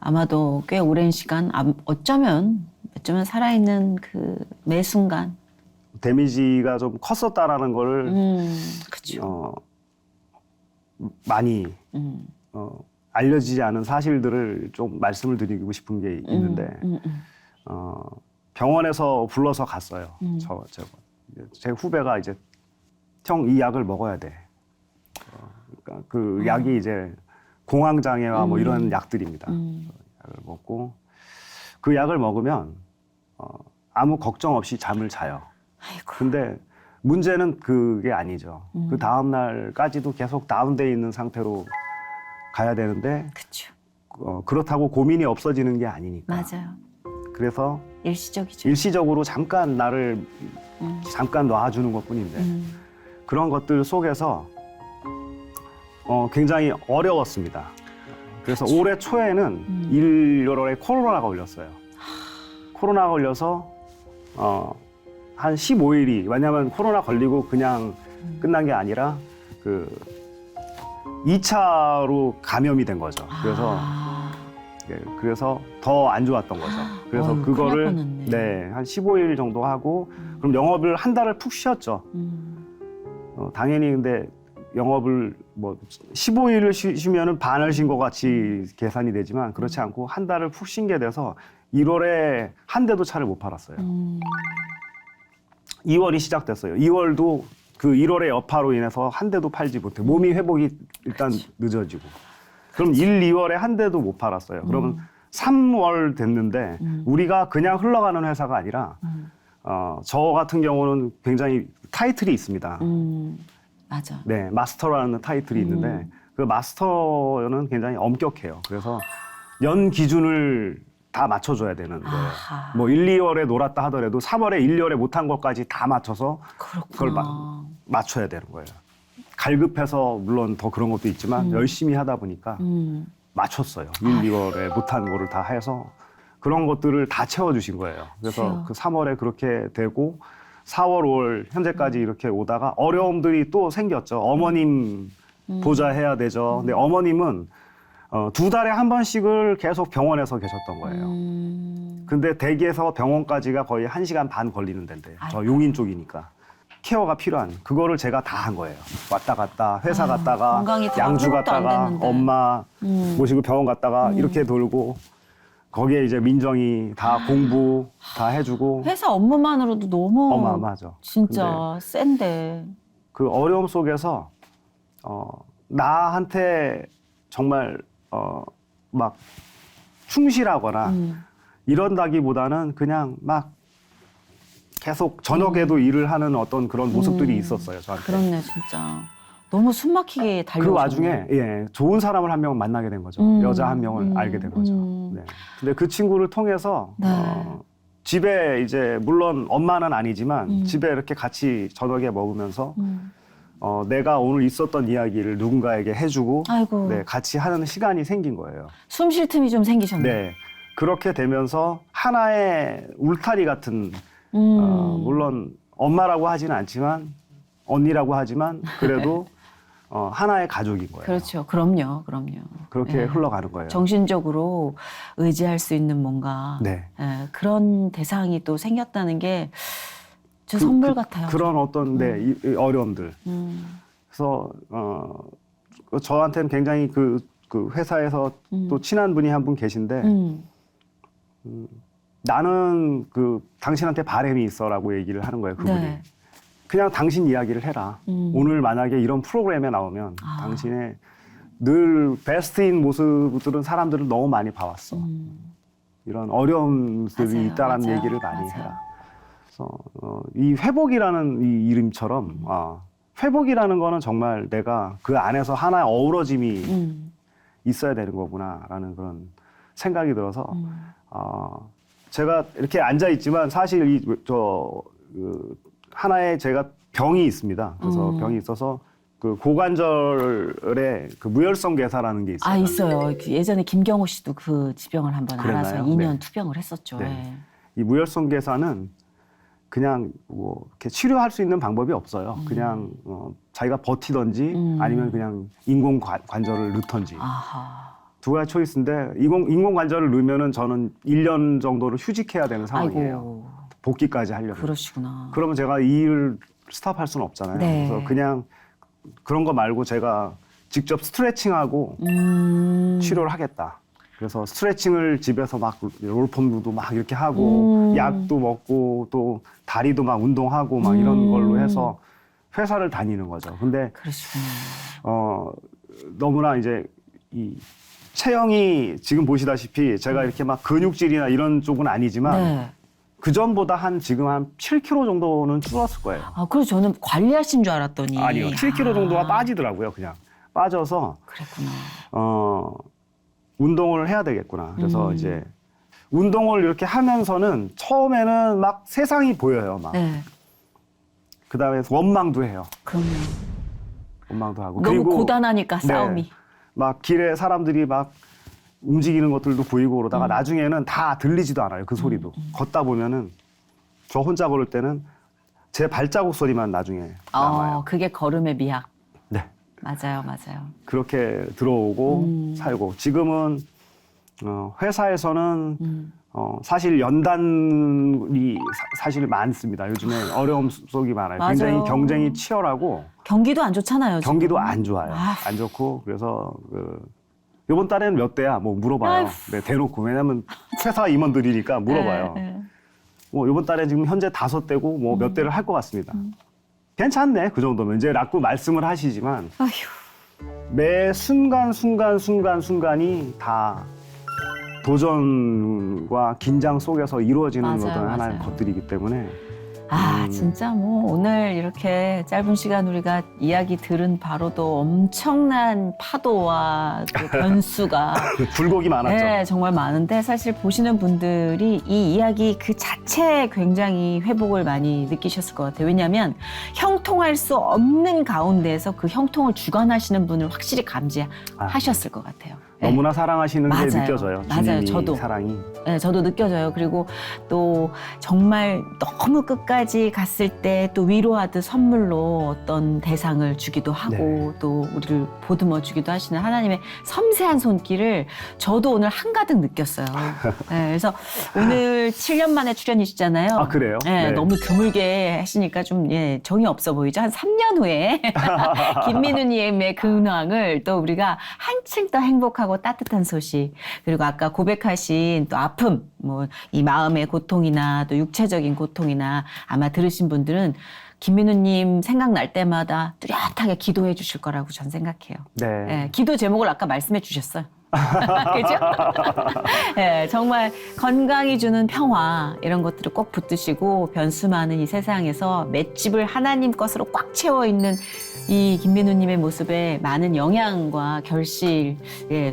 아마도 꽤 오랜 시간, 어쩌면 살아있는 그 매 순간. 데미지가 좀 컸었다라는 거를 그렇죠. 많이 알려지지 않은 사실들을 좀 말씀을 드리고 싶은 게 있는데 병원에서 불러서 갔어요. 제 후배가 이제 형 이 약을 먹어야 돼. 그러니까 그 약이 이제 공황장애와 뭐 이런 약들입니다. 약을 먹고 그 약을 먹으면 아무 걱정 없이 잠을 자요. 아이고. 근데 문제는 그게 아니죠. 그 다음 날까지도 계속 다운돼 있는 상태로 가야 되는데 그렇죠. 그렇다고 고민이 없어지는 게 아니니까. 맞아요. 그래서 일시적이죠. 일시적으로 잠깐 나를 잠깐 놔주는 것뿐인데 그런 것들 속에서 굉장히 어려웠습니다. 그래서 그렇죠. 올해 초에는 1월에 코로나가 걸렸어요. 코로나가 걸려서 한 15일이 왜냐하면 코로나 걸리고 그냥 끝난 게 아니라 그 2차로 감염이 된 거죠. 그래서 더 안 좋았던 거죠. 그래서 어휴, 그거를 큰일 날 한 15일 정도 하고 그럼 영업을 한 달을 푹 쉬었죠. 당연히 근데 영업을 뭐 15일을 쉬면은 반을 쉰 것 같이 계산이 되지만 그렇지 않고 한 달을 푹 쉰 게 돼서 1월에 한 대도 차를 못 팔았어요. 2월이 시작됐어요. 2월도 그 1월의 여파로 인해서 한 대도 팔지 못해. 몸이 회복이 일단 늦어지고. 그럼 1, 2월에 한 대도 못 팔았어요. 그러면 3월 됐는데 우리가 그냥 흘러가는 회사가 아니라 저 같은 경우는 굉장히 타이틀이 있습니다. 맞아. 네, 마스터라는 타이틀이 있는데 그 마스터는 굉장히 엄격해요. 그래서 연 기준을 다 맞춰줘야 되는 거예요. 아하. 뭐 1, 2월에 놀았다 하더라도 3월에 1, 2월에 못한 것까지 다 맞춰서 그걸 그렇구나. 맞춰야 되는 거예요. 갈급해서 물론 더 그런 것도 있지만 열심히 하다 보니까 맞췄어요. 1, 2월에 못한 거를 다 해서 그런 것들을 다 채워주신 거예요. 그래서 그래요. 그 3월에 그렇게 되고 4월, 5월 현재까지 이렇게 오다가 어려움들이 또 생겼죠. 어머님 보자 해야 되죠. 근데 어머님은 2달에 한 번씩을 계속 병원에서 계셨던 거예요. 근데 댁에서 병원까지가 거의 1시간 반 걸리는 데인데 저 용인 쪽이니까 케어가 필요한 그거를 제가 다 한 거예요. 왔다 갔다 회사 갔다가 건강이 다 양주 회복도 안 갔다가 됐는데. 엄마 모시고 병원 갔다가 이렇게 돌고 거기에 이제 민정이 다 공부 다 해주고 회사 업무만으로도 너무 어마어마하죠. 진짜 센데. 그 어려움 속에서 나한테 정말 막 충실하거나 이런다기보다는 그냥 막 계속 저녁에도 일을 하는 어떤 그런 모습들이 있었어요, 저한테. 그렇네, 진짜. 너무 숨막히게 그 달려오셨네. 와중에 좋은 사람을 한 명을 만나게 된 거죠. 여자 한 명을 알게 된 거죠. 네. 근데 그 친구를 통해서 네. 집에 이제 물론 엄마는 아니지만 집에 이렇게 같이 저녁에 먹으면서 내가 오늘 있었던 이야기를 누군가에게 해주고 아이고. 네, 같이 하는 시간이 생긴 거예요. 숨 쉴 틈이 좀 생기셨네요. 네. 그렇게 되면서 하나의 울타리 같은 물론 엄마라고 하지는 않지만 언니라고 하지만 그래도 하나의 가족인 거예요. 그렇죠. 그럼요. 그렇게 네. 흘러가는 거예요. 정신적으로 의지할 수 있는 뭔가 네. 그런 대상이 또 생겼다는 게 저 선물 같아요. 그런 어떤 이 어려움들. 그래서 저한테는 굉장히 그 회사에서 또 친한 분이 한 분 계신데 나는 당신한테 바람이 있어라고 얘기를 하는 거예요. 그분이. 네. 그냥 당신 이야기를 해라. 오늘 만약에 이런 프로그램에 나오면 당신의 늘 베스트인 모습들은 사람들을 너무 많이 봐왔어. 이런 어려움들이 맞아요, 있다라는 맞아요, 얘기를 많이 맞아요. 해라. 그래서 이 회복이라는 이 이름처럼 회복이라는 거는 정말 내가 그 안에서 하나의 어우러짐이 있어야 되는 거구나라는 그런 생각이 들어서 제가 이렇게 앉아 있지만 사실 하나의 제가 병이 있습니다. 그래서 병이 있어서 그 고관절에 그 무혈성 괴사라는 게 있어요. 아, 있어요. 예전에 김경호 씨도 그 지병을 한번 그랬나요? 알아서 2년 네. 투병을 했었죠. 네. 네. 이 무혈성 괴사는 그냥 뭐 이렇게 치료할 수 있는 방법이 없어요. 그냥 자기가 버티든지 아니면 그냥 인공 관절을 넣던지 아하. 두 가지 초이스인데 인공 관절을 넣으면은 저는 1년 정도를 휴직해야 되는 상황이에요. 아이고. 복귀까지 하려면. 그러시구나. 그러면 제가 이 일을 스탑할 수는 없잖아요. 네. 그래서 그냥 그런 거 말고 제가 직접 스트레칭하고 치료를 하겠다. 그래서 스트레칭을 집에서 막 롤펌도 막 이렇게 하고 약도 먹고 또 다리도 막 운동하고 막 이런 걸로 해서 회사를 다니는 거죠. 근데 그러시구나. 너무나 이제 이 체형이 지금 보시다시피 제가 이렇게 막 근육질이나 이런 쪽은 아니지만 네. 그 전보다 지금 한 7kg 정도는 줄었을 거예요. 아, 그래서 저는 관리하신 줄 알았더니. 아니요, 7kg 정도가 빠지더라고요. 그냥 빠져서 그랬구나. 운동을 해야 되겠구나. 그래서 이제 운동을 이렇게 하면서는 처음에는 막 세상이 보여요. 막. 네. 그다음에 원망도 해요. 그럼요. 원망도 하고. 너무 그리고 고단하니까 네, 싸움이. 막 길에 사람들이 막 움직이는 것들도 보이고 그러다가 나중에는 다 들리지도 않아요. 그 소리도. 걷다 보면은 저 혼자 걸을 때는 제 발자국 소리만 나중에 남아요. 그게 걸음의 미학. 네. 맞아요. 그렇게 들어오고 살고 지금은 회사에서는 사실 연단이 사실 많습니다. 요즘에 어려움 속이 많아요. 맞아요. 굉장히 경쟁이 치열하고 경기도 안 좋잖아요. 지금. 경기도 안 좋아요. 아. 안 좋고 그래서 이번 달에는 몇 대야? 뭐 물어봐요. 아휴. 네, 대놓고 왜냐면 회사 임원들이니까 물어봐요. 네. 뭐 이번 달에 지금 현재 5대고 뭐 몇 대를 할 것 같습니다. 괜찮네 그 정도면 이제 라고 말씀을 하시지만 아휴. 매 순간이 다 도전과 긴장 속에서 이루어지는 맞아요, 어떤 하나의 맞아요. 것들이기 때문에 진짜 뭐 오늘 이렇게 짧은 시간 우리가 이야기 들은 바로도 엄청난 파도와 그 변수가 굴곡이 많았죠. 네, 정말 많은데 사실 보시는 분들이 이 이야기 그 자체에 굉장히 회복을 많이 느끼셨을 것 같아요. 왜냐하면 형통할 수 없는 가운데에서 그 형통을 주관하시는 분을 확실히 감지하셨을 것 같아요. 네. 너무나 사랑하시는 게 맞아요. 느껴져요. 맞아요. 주님이 저도. 사랑이. 네, 저도 느껴져요. 그리고 또 정말 너무 끝까지 갔을 때 또 위로하듯 선물로 어떤 대상을 주기도 하고 네. 또 우리를 보듬어 주기도 하시는 하나님의 섬세한 손길을 저도 오늘 한가득 느꼈어요. 네, 그래서 오늘 7년 만에 출연이시잖아요. 아, 그래요? 네, 네. 너무 드물게 하시니까 좀 정이 없어 보이죠. 한 3년 후에 김민우님의 근황을 또 우리가 한층 더 행복하고 따뜻한 소식 그리고 아까 고백하신 또 아픔 뭐 이 마음의 고통이나 또 육체적인 고통이나 아마 들으신 분들은 김민우님 생각날 때마다 뚜렷하게 기도해 주실 거라고 전 생각해요. 네. 네, 기도 제목을 아까 말씀해 주셨어요. 그죠? 네, 정말 건강이 주는 평화 이런 것들을 꼭 붙드시고 변수 많은 이 세상에서 맷집을 하나님 것으로 꽉 채워 있는 이 김민우님의 모습에 많은 영향과 결실,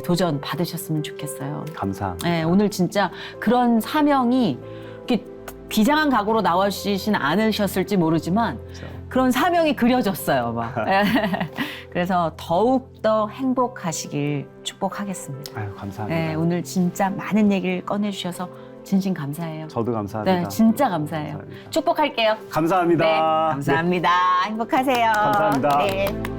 도전 받으셨으면 좋겠어요. 감사합니다. 네, 오늘 진짜 그런 사명이 이렇게 비장한 각오로 나와주시진 않으셨을지 모르지만 그런 사명이 그려졌어요. 막. 그래서 더욱더 행복하시길 축복하겠습니다. 아유, 감사합니다. 네, 오늘 진짜 많은 얘기를 꺼내주셔서 진심 감사해요. 저도 감사합니다. 네, 진짜 감사해요. 감사합니다. 축복할게요. 감사합니다. 네, 감사합니다. 행복하세요. 감사합니다. 네.